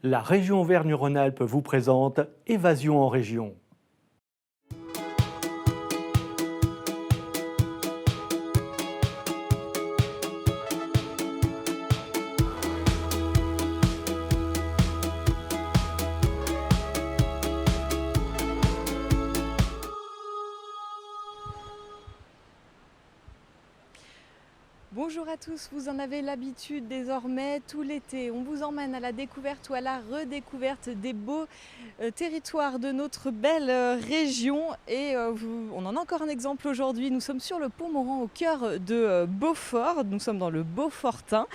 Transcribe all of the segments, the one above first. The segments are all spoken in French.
la région Auvergne-Rhône-Alpes vous présente Évasion en région. Bonjour à tous, vous en avez l'habitude désormais, tout l'été, on vous emmène à la découverte ou à la redécouverte des beaux territoires de notre belle région et on en a encore un exemple aujourd'hui. Nous sommes sur le pont Morand au cœur de Beaufort, nous sommes dans le Beaufortin.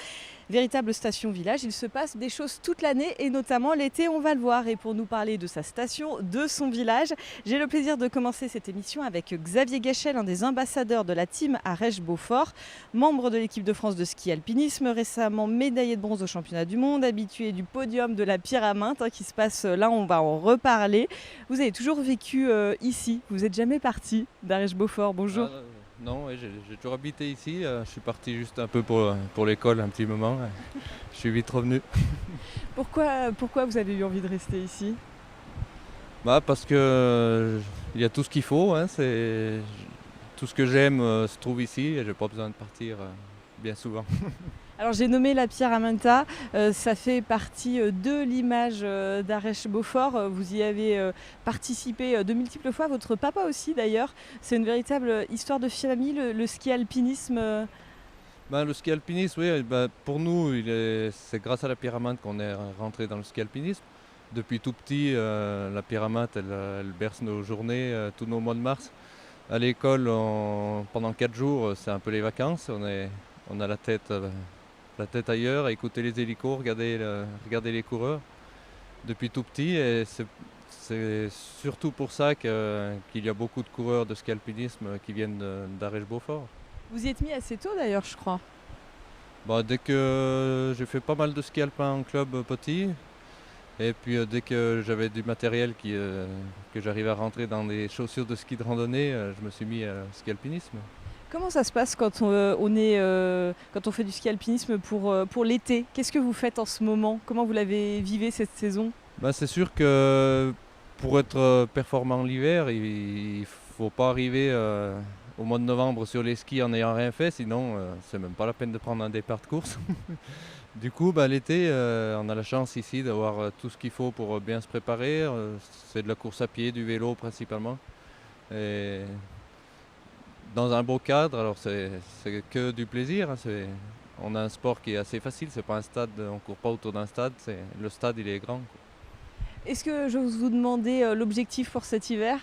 Véritable station-village, il se passe des choses toute l'année et notamment l'été, on va le voir. Et pour nous parler de sa station, de son village, j'ai le plaisir de commencer cette émission avec Xavier Guéchel, un des ambassadeurs de la team Arèche-Beaufort, membre de l'équipe de France de ski alpinisme, récemment médaillé de bronze au championnat du monde, habitué du podium de la Pyraminte qui se passe là, on va en reparler. Vous avez toujours vécu ici, vous n'êtes jamais parti d'Arèche-Beaufort, bonjour. Non, ouais, j'ai toujours habité ici. Je suis parti juste un peu pour l'école un petit moment. Je suis vite revenu. Pourquoi vous avez eu envie de rester ici ? Parce que il y a tout ce qu'il faut. Tout ce que j'aime se trouve ici et j'ai pas besoin de partir bien souvent. Alors j'ai nommé la Pyramenta, ça fait partie de l'image d'Arèche-Beaufort. Vous y avez participé de multiples fois, votre papa aussi d'ailleurs. C'est une véritable histoire de famille, le ski alpinisme. Le ski alpinisme, oui, pour nous, c'est grâce à la Pyraminte qu'on est rentré dans le ski alpinisme. Depuis tout petit, la Pyraminte, elle berce nos journées, tous nos mois de mars. À l'école, pendant 4 jours, c'est un peu les vacances. On a la tête ailleurs, à écouter les hélicos, regarder les coureurs depuis tout petit. Et c'est surtout pour ça qu'il y a beaucoup de coureurs de ski alpinisme qui viennent d'Arèche-Beaufort. Vous y êtes mis assez tôt d'ailleurs, je crois. Dès que j'ai fait pas mal de ski alpin en club petit, et puis dès que j'avais du matériel que j'arrivais à rentrer dans des chaussures de ski de randonnée, je me suis mis à ski alpinisme. Comment ça se passe quand on fait du ski alpinisme pour l'été ? Qu'est-ce que vous faites en ce moment ? Comment vous l'avez vécu cette saison ? C'est sûr que pour être performant l'hiver, il ne faut pas arriver au mois de novembre sur les skis en n'ayant rien fait, sinon c'est même pas la peine de prendre un départ de course. Du coup, l'été, on a la chance ici d'avoir tout ce qu'il faut pour bien se préparer. C'est de la course à pied, du vélo principalement. Et dans un beau cadre, alors c'est que du plaisir. On a un sport qui est assez facile, c'est pas un stade, on court pas autour d'un stade, le stade il est grand, quoi. Est-ce que j'ose vous demander l'objectif pour cet hiver ?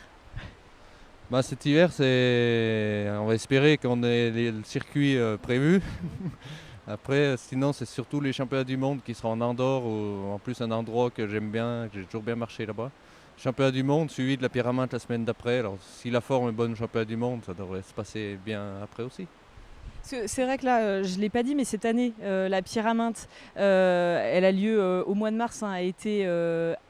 Cet hiver, on va espérer qu'on ait le circuit prévu. Après, sinon, c'est surtout les championnats du monde qui seront en Andorre, ou en plus un endroit que j'aime bien, que j'ai toujours bien marché là-bas. Championnat du monde suivi de la Pyraminte la semaine d'après. Alors, si la forme est bonne au championnat du monde, ça devrait se passer bien après aussi. C'est vrai que là, je ne l'ai pas dit, mais cette année, la Pyraminte, elle a lieu au mois de mars, a été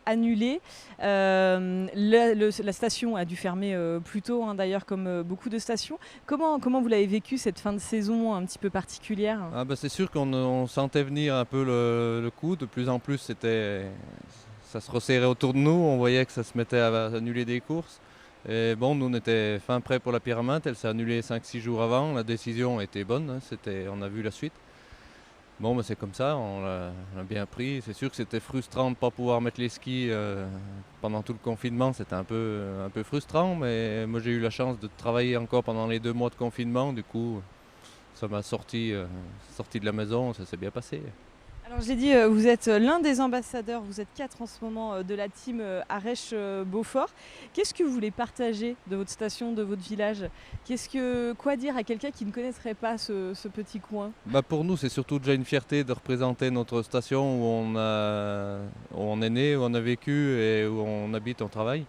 annulée. La station a dû fermer plus tôt, d'ailleurs, comme beaucoup de stations. Comment vous l'avez vécu cette fin de saison un petit peu particulière ? C'est sûr qu'on sentait venir un peu le coup. De plus en plus, ça se resserrait autour de nous. On voyait que ça se mettait à annuler des courses. Et nous on était fin prêt pour la Pyraminte, elle s'est annulée 5-6 jours avant, la décision était bonne, on a vu la suite. C'est comme ça, on l'a bien pris. C'est sûr que c'était frustrant de ne pas pouvoir mettre les skis pendant tout le confinement, c'était un peu frustrant, mais moi j'ai eu la chance de travailler encore pendant les 2 mois de confinement, du coup ça m'a sorti de la maison, ça s'est bien passé. Alors je l'ai dit, vous êtes l'un des ambassadeurs, vous êtes 4 en ce moment de la team Arèche-Beaufort. Qu'est-ce que vous voulez partager de votre station, de votre village ? Quoi dire à quelqu'un qui ne connaîtrait pas ce petit coin ? Pour nous, c'est surtout déjà une fierté de représenter notre station où on est né, où on a vécu et où on habite, on travaille.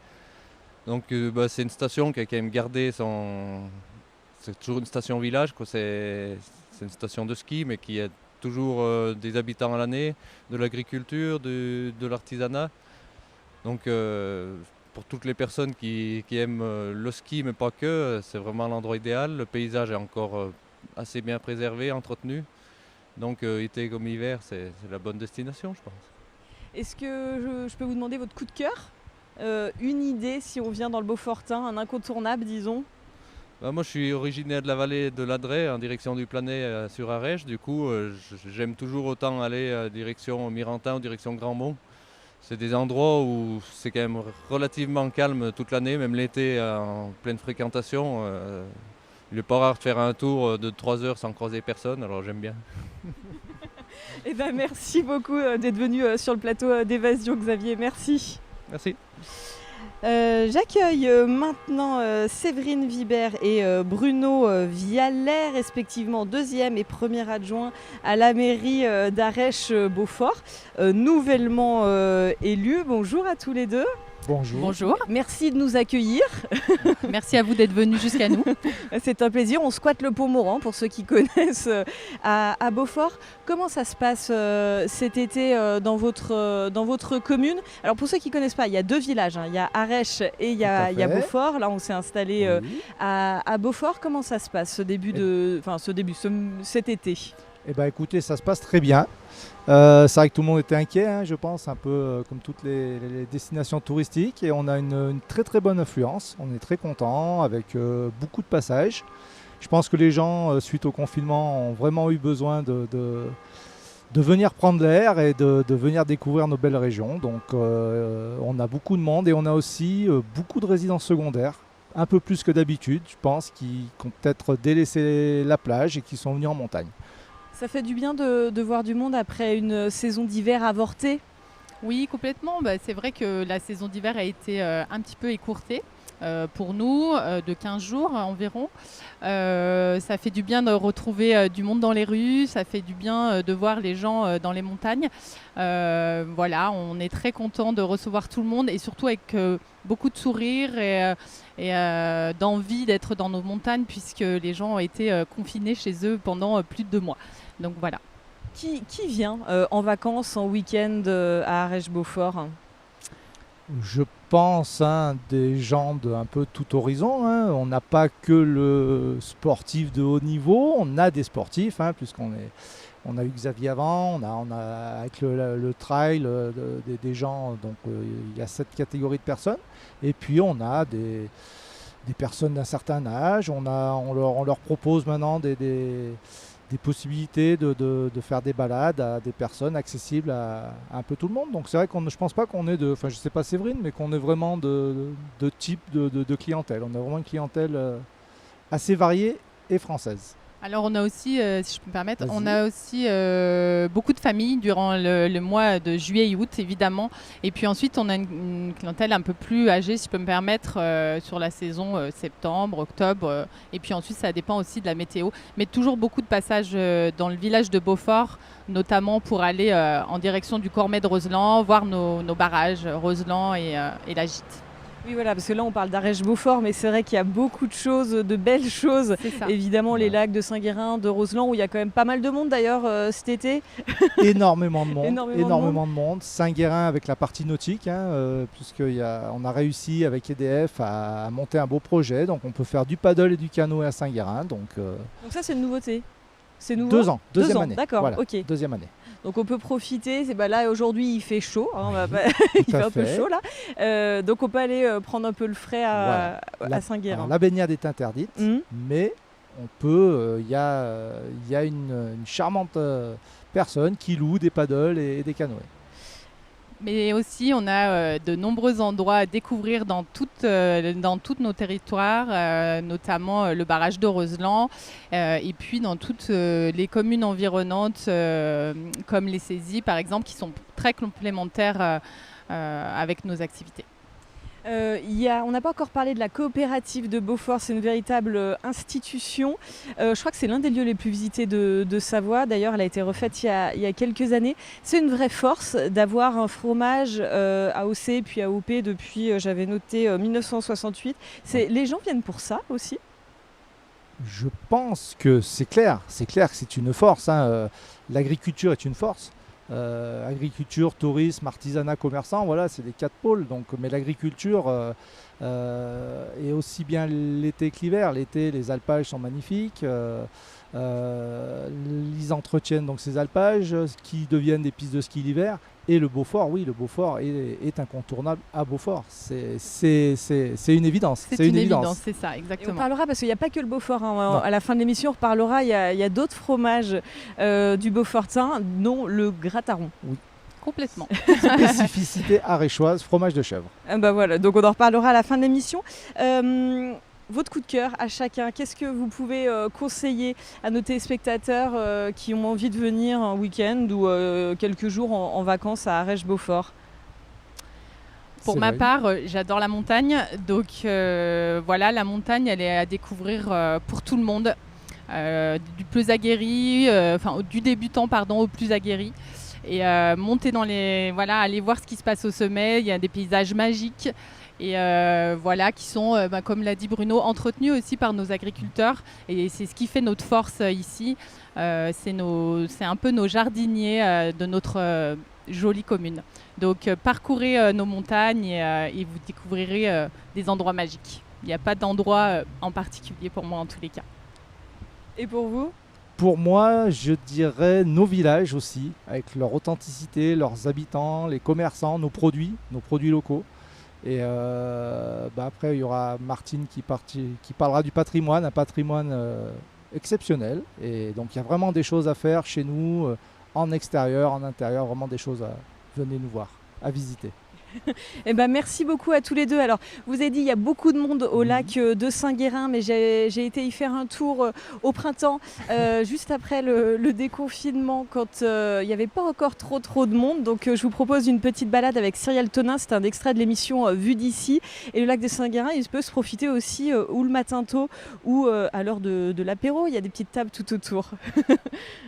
Donc c'est une station qui a quand même gardé C'est toujours une station village, quoi. C'est une station de ski, mais qui a toujours des habitants à l'année, de l'agriculture, de l'artisanat. Donc pour toutes les personnes qui aiment le ski, mais pas que, c'est vraiment l'endroit idéal. Le paysage est encore assez bien préservé, entretenu. Donc été comme hiver, c'est la bonne destination, je pense. Est-ce que je peux vous demander votre coup de cœur? Une idée si on vient dans le Beaufortain, un incontournable disons? Bah, moi, je suis originaire de la vallée de l'Adret, en direction du Planet sur Arèche. Du coup, j'aime toujours autant aller direction Mirantin ou direction Grandmont. C'est des endroits où c'est quand même relativement calme toute l'année, même l'été en pleine fréquentation. Il n'est pas rare de faire un tour de 3 heures sans croiser personne, alors j'aime bien. Eh ben, merci beaucoup d'être venu sur le plateau d'Évasion, Xavier. Merci. Merci. J'accueille maintenant Séverine Vibert et Bruno Vialet, respectivement 2e et 1er adjoint à la mairie d'Arèche-Beaufort, nouvellement élus. Bonjour à tous les deux. Bonjour. Bonjour, Merci de nous accueillir. merci à vous d'être venus jusqu'à nous. C'est un plaisir. On squatte le Pont-Morand pour ceux qui connaissent à Beaufort. Comment ça se passe cet été dans votre commune? Alors pour ceux qui ne connaissent pas, il y a 2 villages. Il y a Arèche et il y a Beaufort. Là, on s'est installé Oui. à Beaufort. Comment ça se passe cet été? Eh ben, écoutez, ça se passe très bien. C'est vrai que tout le monde était inquiet, hein, je pense, un peu comme toutes les destinations touristiques. Et on a une très très bonne affluence. On est très content avec beaucoup de passages. Je pense que les gens, suite au confinement, ont vraiment eu besoin de venir prendre l'air et de venir découvrir nos belles régions. Donc on a beaucoup de monde et on a aussi beaucoup de résidences secondaires. Un peu plus que d'habitude, je pense, qui ont peut-être délaissé la plage et qui sont venus en montagne. Ça fait du bien de voir du monde après une saison d'hiver avortée. Oui, complètement. C'est vrai que la saison d'hiver a été un petit peu écourtée pour nous, de 15 jours environ. Ça fait du bien de retrouver du monde dans les rues, ça fait du bien de voir les gens dans les montagnes. Voilà, on est très content de recevoir tout le monde et surtout avec beaucoup de sourires et d'envie d'être dans nos montagnes puisque les gens ont été confinés chez eux pendant plus de 2 mois. Donc voilà. Qui vient en vacances, en week-end à Arèche-Beaufort? Je pense des gens d'un peu tout horizon. Hein. On n'a pas que le sportif de haut niveau, on a des sportifs, on a eu Xavier avant, on a avec le trail des gens, donc il y a 7 catégories de personnes. Et puis on a des personnes d'un certain âge, on leur propose maintenant des possibilités de faire des balades à des personnes accessibles à un peu tout le monde. Donc c'est vrai je pense pas qu'on est je sais pas Séverine, mais qu'on est vraiment de type de clientèle. On a vraiment une clientèle assez variée et française. Alors on a aussi, si je peux me permettre, Vas-y. on a aussi beaucoup de familles durant le mois de juillet et août évidemment. Et puis ensuite on a une clientèle un peu plus âgée, si je peux me permettre, sur la saison septembre, octobre. Et puis ensuite ça dépend aussi de la météo. Mais toujours beaucoup de passages dans le village de Beaufort, notamment pour aller en direction du Cormet de Roseland, voir nos barrages Roseland et la Gite. Oui, voilà, parce que là on parle d'Arèche-Beaufort, mais c'est vrai qu'il y a beaucoup de choses, de belles choses. C'est ça. Évidemment, les lacs de Saint-Guérin, de Roseland, où il y a quand même pas mal de monde d'ailleurs cet été. Énormément de monde. Énormément de monde. Saint-Guérin avec la partie nautique, puisqu'on a réussi avec EDF à monter un beau projet. Donc on peut faire du paddle et du canoë à Saint-Guérin. Donc Donc ça, c'est une nouveauté. C'est nouveau. 2 ans, deuxième 2 ans, année. d'accord, Voilà, ok. deuxième année. Donc on peut profiter. Là aujourd'hui il fait chaud, on va pas- Tout il fait à un peu fait. chaud là. Donc on peut aller prendre un peu le frais à Saint-Guérin. Alors, la baignade est interdite, Mhm. mais on peut. Il y a une charmante personne qui loue des paddles et des canoës. Mais aussi, on a de nombreux endroits à découvrir dans tous nos territoires, notamment le barrage de Roseland, et puis dans toutes les communes environnantes, comme les saisies par exemple, qui sont très complémentaires avec nos activités. On n'a pas encore parlé de la coopérative de Beaufort, c'est une véritable institution. Je crois que c'est l'un des lieux les plus visités de Savoie. D'ailleurs, elle a été refaite il y a quelques années. C'est une vraie force d'avoir un fromage AOC puis AOP depuis, j'avais noté, 1968. Les gens viennent pour ça aussi? Je pense que c'est clair que c'est une force. L'agriculture est une force. Agriculture, tourisme, artisanat, commerçant, voilà, c'est les 4 pôles. Donc, mais l'agriculture est aussi bien l'été que l'hiver. L'été, les alpages sont magnifiques. Ils entretiennent donc ces alpages qui deviennent des pistes de ski l'hiver. Et le Beaufort, oui, le Beaufort est incontournable à Beaufort. C'est une évidence. C'est une évidence, c'est ça, Et on exactement. parlera, parce qu'il n'y a pas que le Beaufort, hein. Non. À la fin de l'émission on reparlera, il y a d'autres fromages du Beaufortin, dont le Grataron. Complètement. Spécificité aréchoise, fromage de chèvre. Ah bah voilà, donc on en reparlera à la fin de l'émission. Votre coup de cœur à chacun, qu'est-ce que vous pouvez conseiller à nos téléspectateurs qui ont envie de venir un week-end ou quelques jours en vacances à Arèche-Beaufort? Pour C'est ma vrai. part, j'adore la montagne. Donc voilà, la montagne, elle est à découvrir pour tout le monde. Du plus aguerri, du débutant pardon, au plus aguerri. Et monter dans les... Voilà, aller voir ce qui se passe au sommet. Il y a des paysages magiques. Et voilà, qui sont, comme l'a dit Bruno, entretenus aussi par nos agriculteurs. Et c'est ce qui fait notre force ici. C'est un peu nos jardiniers de notre jolie commune. Donc parcourez nos montagnes et vous découvrirez des endroits magiques. Il n'y a pas d'endroit en particulier pour moi en tous les cas. Et pour vous? Pour moi, je dirais nos villages aussi, avec leur authenticité, leurs habitants, les commerçants, nos produits locaux. Et après, il y aura Martine qui parlera du patrimoine, un patrimoine exceptionnel. Et donc, il y a vraiment des choses à faire chez nous, en extérieur, en intérieur, vraiment des choses à venir nous voir, à visiter. Eh ben, merci beaucoup à tous les deux. Alors, vous avez dit il y a beaucoup de monde au lac de Saint-Guérin, mais j'ai été y faire un tour au printemps, juste après le déconfinement, quand il n'y avait pas encore trop de monde. Donc, je vous propose une petite balade avec Cyrielle Tonin. C'est un extrait de l'émission Vue d'ici. Et le lac de Saint-Guérin, il peut se profiter aussi ou le matin tôt ou à l'heure de l'apéro. Il y a des petites tables tout autour.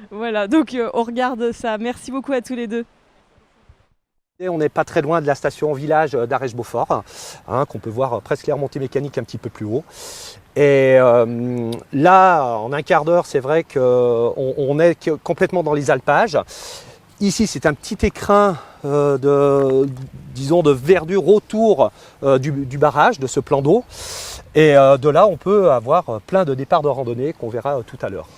Voilà, donc on regarde ça. Merci beaucoup à tous les deux. Et on n'est pas très loin de la station village d'Arèche-Beaufort, hein, qu'on peut voir presque les remontées mécaniques un petit peu plus haut. Et là, en un quart d'heure, c'est vrai qu'on est complètement dans les alpages. Ici, c'est un petit écrin de verdure autour du barrage, de ce plan d'eau. Et de là, on peut avoir plein de départs de randonnée qu'on verra tout à l'heure.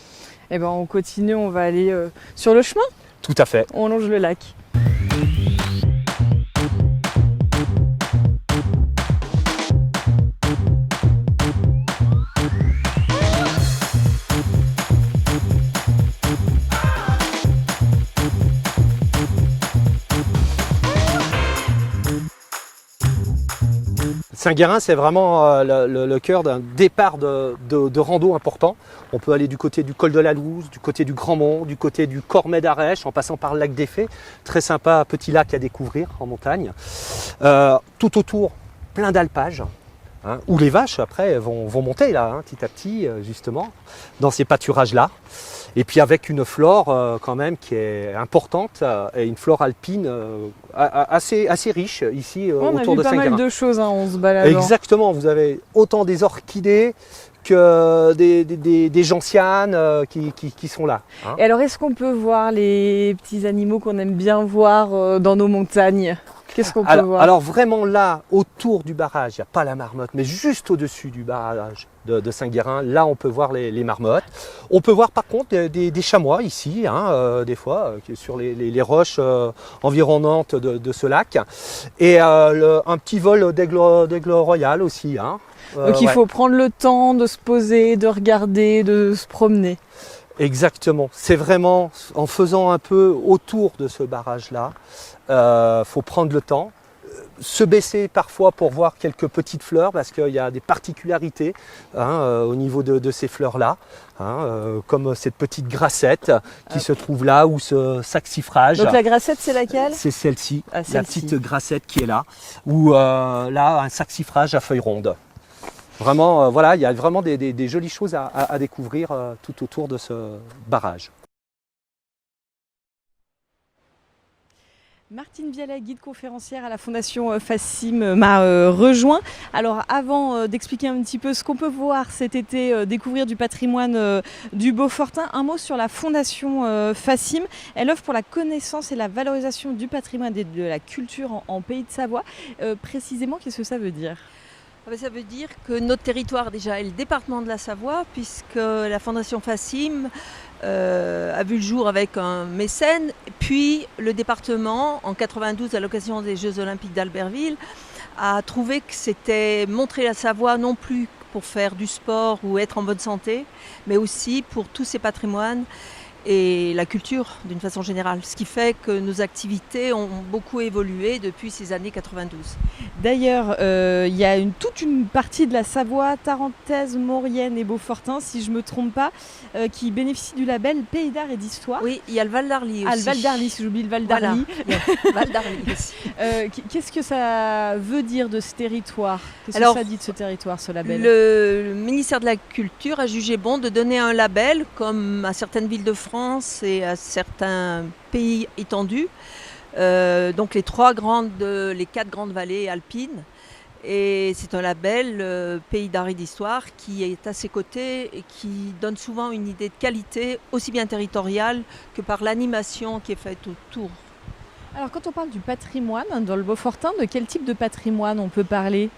Eh ben, on continue, on va aller sur le chemin. Tout à fait. On longe le lac. Saint-Guérin, c'est vraiment le cœur d'un départ de rando important. On peut aller du côté du col de la Louze, du côté du Grand Mont, du côté du Cormet d'Arèche, en passant par le lac des Fées. Très sympa, petit lac à découvrir en montagne. Tout autour, plein d'alpages, hein, où les vaches après vont monter là, hein, petit à petit, justement, dans ces pâturages-là. Et puis avec une flore quand même qui est importante et une flore alpine assez riche ici On a autour vu de pas Saint-Guérin. mal de choses en se baladant. Exactement, vous avez autant des orchidées que des gentianes qui sont là. Hein. Et alors, est-ce qu'on peut voir les petits animaux qu'on aime bien voir dans nos montagnes? Qu'est-ce qu'on peut voir? Alors vraiment là, autour du barrage, il n'y a pas la marmotte, mais juste au-dessus du barrage de Saint-Guérin, là on peut voir les marmottes. On peut voir par contre des chamois ici, hein, des fois, sur les roches environnantes de ce lac. Et un petit vol d'aigle royal aussi. Hein. Donc il faut prendre le temps de se poser, de regarder, de se promener. Exactement, c'est vraiment en faisant un peu autour de ce barrage-là, faut prendre le temps, se baisser parfois pour voir quelques petites fleurs parce qu'il y a des particularités au niveau de ces fleurs-là, comme cette petite grassette qui se trouve là ou ce saxifrage. Donc la grassette, c'est laquelle? C'est celle-ci, Ah, la celle-ci. petite grassette qui est là, ou là un saxifrage à feuilles rondes. Vraiment, voilà, il y a vraiment des jolies choses à découvrir tout autour de ce barrage. Martine Bialet, guide conférencière à la Fondation Fassim, m'a rejoint. Alors avant d'expliquer un petit peu ce qu'on peut voir cet été, découvrir du patrimoine du Beaufortin, un mot sur la Fondation Fassim. Elle œuvre pour la connaissance et la valorisation du patrimoine et de la culture en Pays de Savoie. Précisément, qu'est-ce que ça veut dire ? Ça veut dire que notre territoire déjà est le département de la Savoie, puisque la Fondation Fassim a vu le jour avec un mécène, puis le département, en 92, à l'occasion des Jeux Olympiques d'Albertville, a trouvé que c'était montrer la Savoie non plus pour faire du sport ou être en bonne santé, mais aussi pour tous ces patrimoines et la culture d'une façon générale. Ce qui fait que nos activités ont beaucoup évolué depuis ces années 92. D'ailleurs, il y a toute une partie de la Savoie, tarentaise, maurienne et Beaufortain, si je ne me trompe pas, qui bénéficie du label Pays d'art et d'histoire. Oui, il y a le Val d'Arly aussi. Ah, le Val d'Arly, si j'oublie le Val d'Arly. Val d'Arly aussi. Qu'est-ce que ça veut dire de ce territoire? Qu'est-ce Alors, que ça dit de ce territoire, ce label? Le ministère de la Culture a jugé bon de donner un label, comme à certaines villes de France et à certains pays étendus. Donc les 4 grandes vallées alpines. Et c'est un label Pays d'art et d'histoire qui est à ses côtés et qui donne souvent une idée de qualité, aussi bien territoriale que par l'animation qui est faite autour. Alors quand on parle du patrimoine dans le Beaufortain, de quel type de patrimoine on peut parler?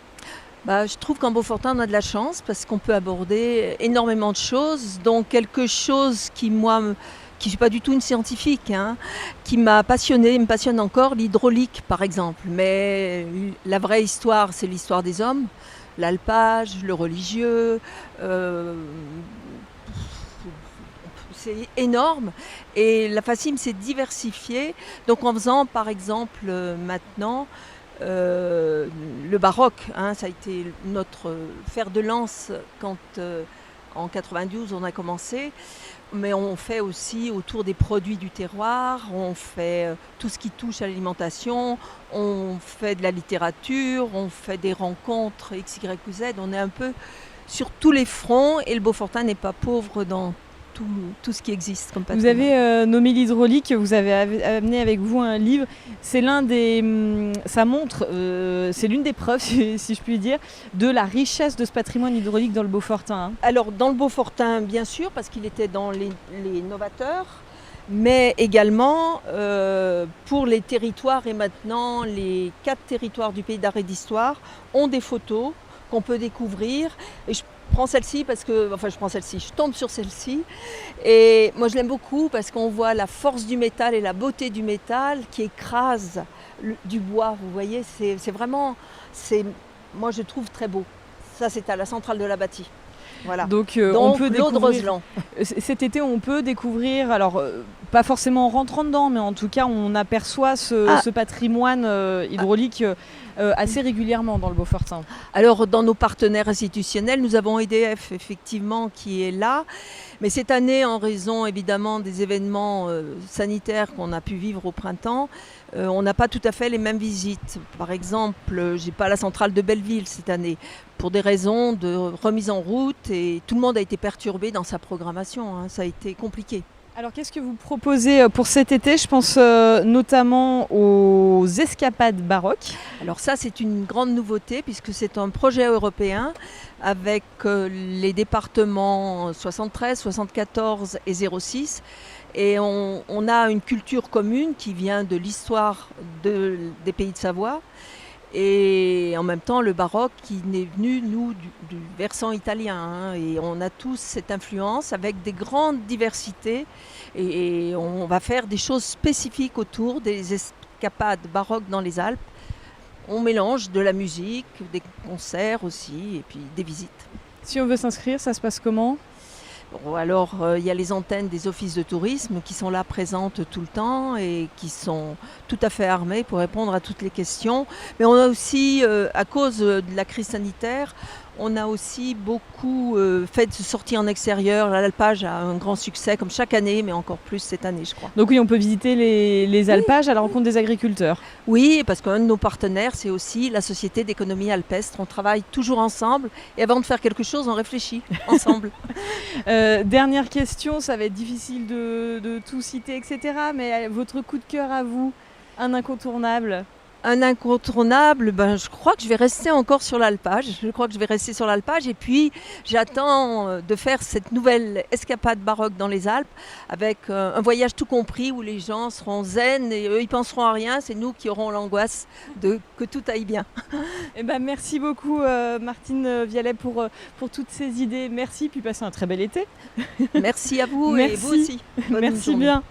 Je trouve qu'en Beaufortain, on a de la chance parce qu'on peut aborder énormément de choses, dont quelque chose qui ne suis pas du tout une scientifique, qui m'a passionnée, me passionne encore, l'hydraulique par exemple. Mais la vraie histoire, c'est l'histoire des hommes, l'alpage, le religieux. C'est énorme et la Fassim s'est diversifiée. Donc en faisant par exemple maintenant le baroque, ça a été notre fer de lance quand en 92 on a commencé, mais on fait aussi autour des produits du terroir, on fait tout ce qui touche à l'alimentation, on fait de la littérature, on fait des rencontres X, Y ou Z, on est un peu sur tous les fronts et le Beaufortain n'est pas pauvre dans tout ce qui existe comme patrimoine. Vous avez nommé l'hydraulique, vous avez amené avec vous un livre. C'est ça montre, c'est l'une des preuves, si je puis dire, de la richesse de ce patrimoine hydraulique dans le Beaufortain. Alors dans le Beaufortain, bien sûr, parce qu'il était dans les novateurs, mais également pour les territoires, et maintenant les 4 territoires du Pays d'art et d'histoire ont des photos qu'on peut découvrir. Et je prends celle-ci parce que, je tombe sur celle-ci. Et moi je l'aime beaucoup parce qu'on voit la force du métal et la beauté du métal qui écrase du bois. Vous voyez, c'est vraiment, moi je trouve très beau. Ça c'est à la centrale de la Bâtie. Voilà. Donc on peut l'eau de découvrir. Roseland. Cet été, on peut découvrir, alors pas forcément en rentrant dedans, mais en tout cas, on aperçoit ce patrimoine hydraulique assez régulièrement dans le Beaufortain. Alors, dans nos partenaires institutionnels, nous avons EDF, effectivement, qui est là. Mais cette année, en raison évidemment des événements sanitaires qu'on a pu vivre au printemps, on n'a pas tout à fait les mêmes visites. Par exemple, j'ai pas la centrale de Belleville cette année pour des raisons de remise en route et tout le monde a été perturbé dans sa programmation. Ça a été compliqué. Alors qu'est-ce que vous proposez pour cet été? Je pense notamment aux escapades baroques. Alors ça, c'est une grande nouveauté puisque c'est un projet européen avec les départements 73, 74 et 06. Et on a une culture commune qui vient de l'histoire des pays de Savoie. Et en même temps, le baroque qui est venu, nous, du versant italien. Et on a tous cette influence avec des grandes diversités. Et on va faire des choses spécifiques autour des escapades baroques dans les Alpes. On mélange de la musique, des concerts aussi, et puis des visites. Si on veut s'inscrire, ça se passe comment ? Bon, alors, il y a les antennes des offices de tourisme qui sont là présentes tout le temps et qui sont tout à fait armées pour répondre à toutes les questions. Mais on a aussi, à cause de la crise sanitaire, on a aussi beaucoup fait de sorties en extérieur. L'alpage a un grand succès, comme chaque année, mais encore plus cette année, je crois. Donc oui, on peut visiter les alpages à la rencontre des agriculteurs. Oui, parce qu'un de nos partenaires, c'est aussi la Société d'économie alpestre. On travaille toujours ensemble et avant de faire quelque chose, on réfléchit ensemble. Dernière question, ça va être difficile de tout citer, etc. Mais votre coup de cœur à vous, un incontournable ? Un incontournable, je crois que je vais rester encore sur l'alpage. Et puis, j'attends de faire cette nouvelle escapade baroque dans les Alpes avec un voyage tout compris où les gens seront zen et eux, ils penseront à rien. C'est nous qui aurons l'angoisse de que tout aille bien. Merci beaucoup Martine Vialet pour toutes ces idées. Merci, puis passez un très bel été. Merci à vous et vous aussi. Bonne Merci journée. bien.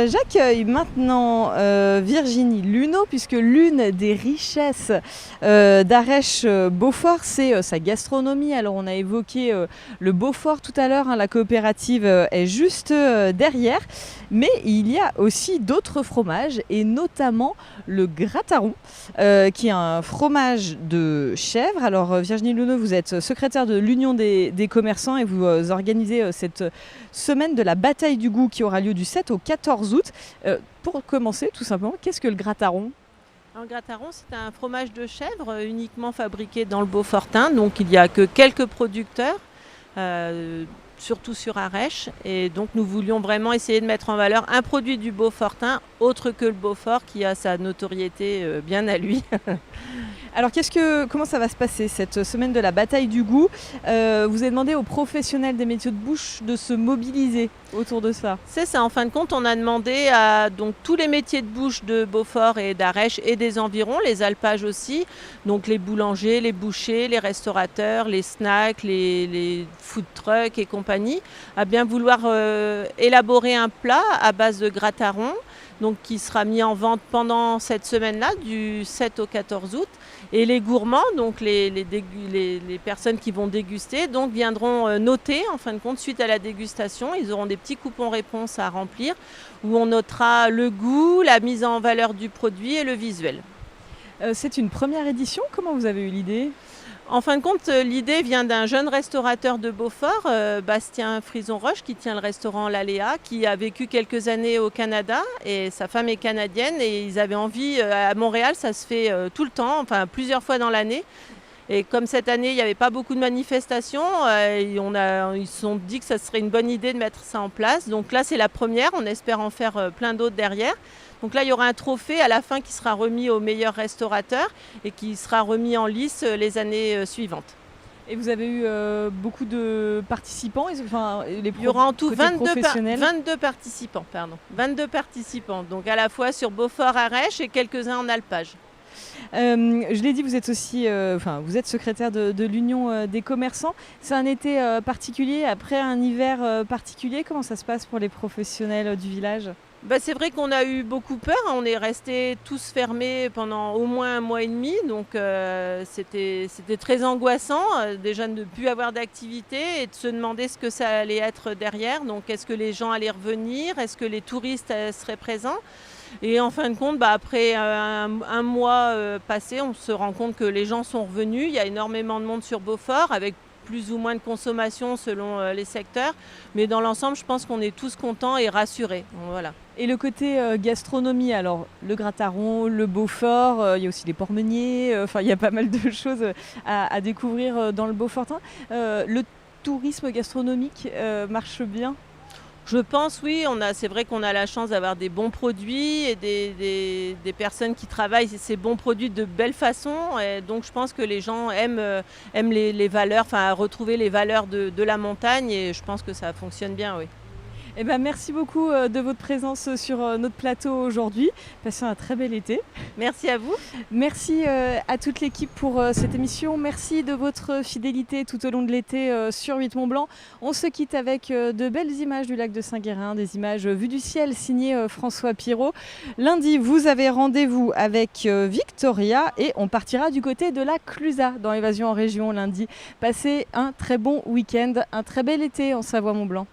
J'accueille maintenant Virginie Luneau, puisque l'une des richesses d'Arèche-Beaufort, c'est sa gastronomie. Alors on a évoqué le Beaufort tout à l'heure, la coopérative est juste derrière, mais il y a aussi d'autres fromages, et notamment le Grataron, qui est un fromage de chèvre. Alors Virginie Luneau, vous êtes secrétaire de l'Union des commerçants et vous organisez cette semaine de la bataille du goût qui aura lieu du 7 au 14 août. Pour commencer, tout simplement, qu'est-ce que le Grataron ? Un Grataron, c'est un fromage de chèvre uniquement fabriqué dans le Beaufortin. Donc il n'y a que quelques producteurs, surtout sur Arèche. Et donc nous voulions vraiment essayer de mettre en valeur un produit du Beaufortin autre que le Beaufort qui a sa notoriété bien à lui. Alors comment ça va se passer cette semaine de la bataille du goût ? Vous avez demandé aux professionnels des métiers de bouche de se mobiliser autour de ça. C'est ça, en fin de compte, on a demandé à donc, tous les métiers de bouche de Beaufort et d'Arèche et des environs, les alpages aussi, donc les boulangers, les bouchers, les restaurateurs, les snacks, les food trucks et compagnie, à bien vouloir élaborer un plat à base de Grataron, donc qui sera mis en vente pendant cette semaine-là, du 7 au 14 août. Et les gourmands, donc les personnes qui vont déguster, donc viendront noter, en fin de compte, suite à la dégustation. Ils auront des petits coupons réponses à remplir où on notera le goût, la mise en valeur du produit et le visuel. C'est une première édition. Comment vous avez eu l'idée ? En fin de compte, l'idée vient d'un jeune restaurateur de Beaufort, Bastien Frison-Roche, qui tient le restaurant L'Aléa, qui a vécu quelques années au Canada et sa femme est canadienne et ils avaient envie, à Montréal, ça se fait tout le temps, enfin plusieurs fois dans l'année. Et comme cette année, il n'y avait pas beaucoup de manifestations, ils se sont dit que ça serait une bonne idée de mettre ça en place. Donc là, c'est la première, on espère en faire plein d'autres derrière. Donc là, il y aura un trophée à la fin qui sera remis au meilleur restaurateur et qui sera remis en lice les années suivantes. Et vous avez eu beaucoup de participants, il y aura en tout 22 participants. 22 participants, donc à la fois sur Beaufort, Arèche et quelques-uns en alpage. Je l'ai dit, vous êtes aussi vous êtes secrétaire de l'Union des commerçants. C'est un été particulier, après un hiver particulier. Comment ça se passe pour les professionnels du village ? C'est vrai qu'on a eu beaucoup peur, on est restés tous fermés pendant au moins un mois et demi, donc c'était très angoissant déjà de ne plus avoir d'activité et de se demander ce que ça allait être derrière. Donc est-ce que les gens allaient revenir, est-ce que les touristes seraient présents ? Et en fin de compte, après un mois passé, on se rend compte que les gens sont revenus, il y a énormément de monde sur Beaufort avec plus ou moins de consommation selon les secteurs. Mais dans l'ensemble, je pense qu'on est tous contents et rassurés. Donc, voilà. Et le côté gastronomie, alors le Grataron, le Beaufort, il y a aussi les porc-meuniers, il y a pas mal de choses à découvrir dans le Beaufortin. Le tourisme gastronomique marche bien ? Je pense, oui. C'est vrai qu'on a la chance d'avoir des bons produits et des personnes qui travaillent ces bons produits de belle façon. Et donc, je pense que les gens aiment les valeurs, retrouver les valeurs de la montagne. Et je pense que ça fonctionne bien, oui. Merci beaucoup de votre présence sur notre plateau aujourd'hui. Passez un très bel été. Merci à vous. Merci à toute l'équipe pour cette émission. Merci de votre fidélité tout au long de l'été sur 8 Mont Blanc. On se quitte avec de belles images du lac de Saint-Guérin, des images vues du ciel signées François Pirot. Lundi, vous avez rendez-vous avec Victoria et on partira du côté de la Clusaz dans Évasion en région lundi. Passez un très bon week-end, un très bel été en Savoie-Mont-Blanc.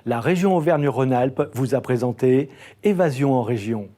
la région Auvergne-Rhône-Alpes vous a présenté Évasion en région.